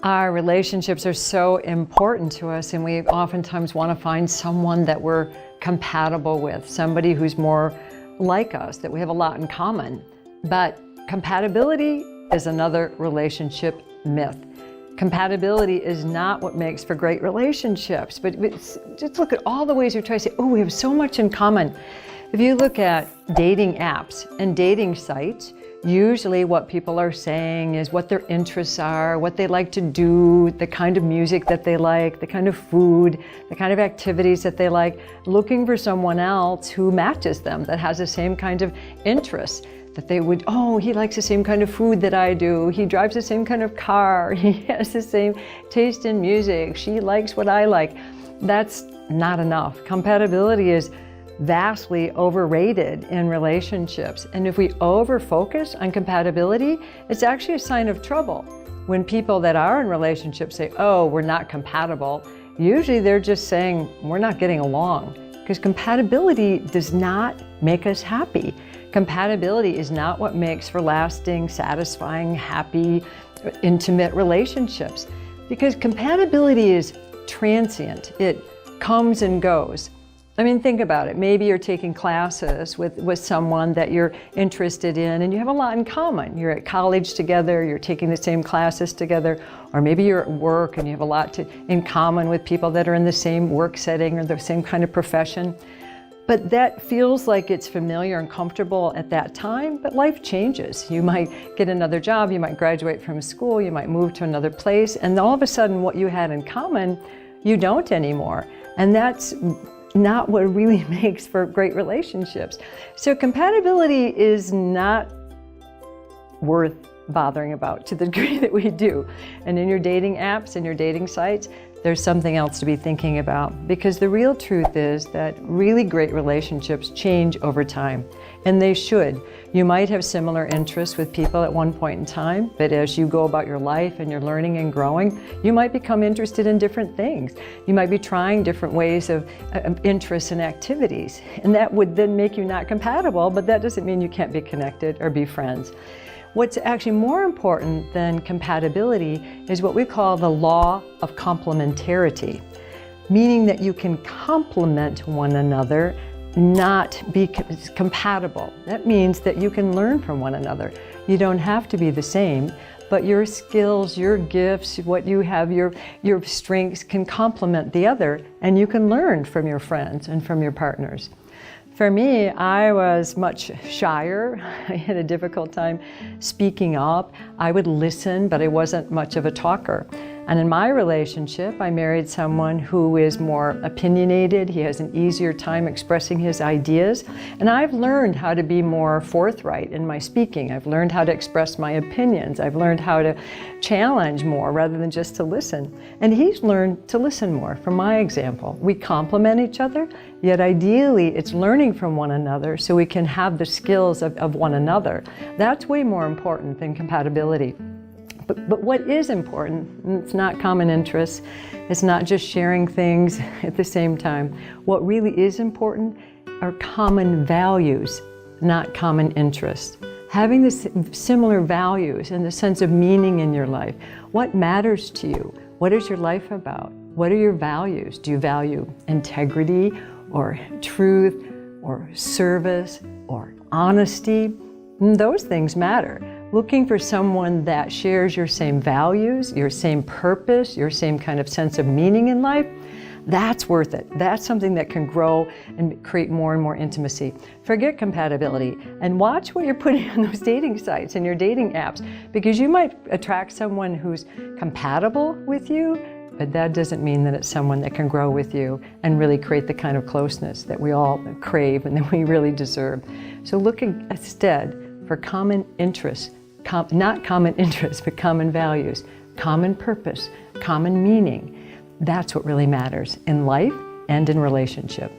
Our relationships are so important to us, and we oftentimes want to find someone that we're compatible with, somebody who's more like us, that we have a lot in common. But compatibility is another relationship myth. Compatibility is not what makes for great relationships, but just look at all the ways we try to say, oh, we have so much in common. If you look at dating apps and dating sites, usually what people are saying is what their interests are, what they like to do, the kind of music that they like, the kind of food, the kind of activities that they like, looking for someone else who matches them, that has the same kind of interests, that they would, oh, he likes the same kind of food that I do, he drives the same kind of car, he has the same taste in music, she likes what I like. That's not enough. Compatibility is vastly overrated in relationships. And if we over-focus on compatibility, it's actually a sign of trouble. When people that are in relationships say, oh, we're not compatible, usually they're just saying, we're not getting along. Because compatibility does not make us happy. Compatibility is not what makes for lasting, satisfying, happy, intimate relationships. Because compatibility is transient. It comes and goes. I mean, think about it. Maybe you're taking classes with someone that you're interested in and you have a lot in common. You're at college together, you're taking the same classes together, or maybe you're at work and you have a lot in common with people that are in the same work setting or the same kind of profession. But that feels like it's familiar and comfortable at that time, but life changes. You might get another job, you might graduate from school, you might move to another place, and all of a sudden what you had in common, you don't anymore. And that's not what really makes for great relationships. So compatibility is not worth bothering about to the degree that we do. And in your dating apps and your dating sites, there's something else to be thinking about, because the real truth is that really great relationships change over time, and they should. You might have similar interests with people at one point in time, but as you go about your life and you're learning and growing, you might become interested in different things. You might be trying different ways of interests and activities, and that would then make you not compatible, but that doesn't mean you can't be connected or be friends. What's actually more important than compatibility is what we call the law of complementarity, meaning that you can complement one another, not be compatible. That means that you can learn from one another. You don't have to be the same, but your skills, your gifts, what you have, your strengths can complement the other, and you can learn from your friends and from your partners. For me, I was much shyer. I had a difficult time speaking up. I would listen, but I wasn't much of a talker. And in my relationship, I married someone who is more opinionated. He has an easier time expressing his ideas. And I've learned how to be more forthright in my speaking. I've learned how to express my opinions. I've learned how to challenge more rather than just to listen. And he's learned to listen more from my example. We complement each other, yet ideally it's learning from one another so we can have the skills of one another. That's way more important than compatibility. But what is important, it's not common interests, it's not just sharing things at the same time. What really is important are common values, not common interests. Having this similar values and the sense of meaning in your life. What matters to you? What is your life about? What are your values? Do you value integrity or truth or service or honesty? Those things matter. Looking for someone that shares your same values, your same purpose, your same kind of sense of meaning in life, that's worth it. That's something that can grow and create more and more intimacy. Forget compatibility and watch what you're putting on those dating sites and your dating apps, because you might attract someone who's compatible with you, but that doesn't mean that it's someone that can grow with you and really create the kind of closeness that we all crave and that we really deserve. So looking instead for common interests, not common interests, but common values, common purpose, common meaning. That's what really matters in life and in relationship.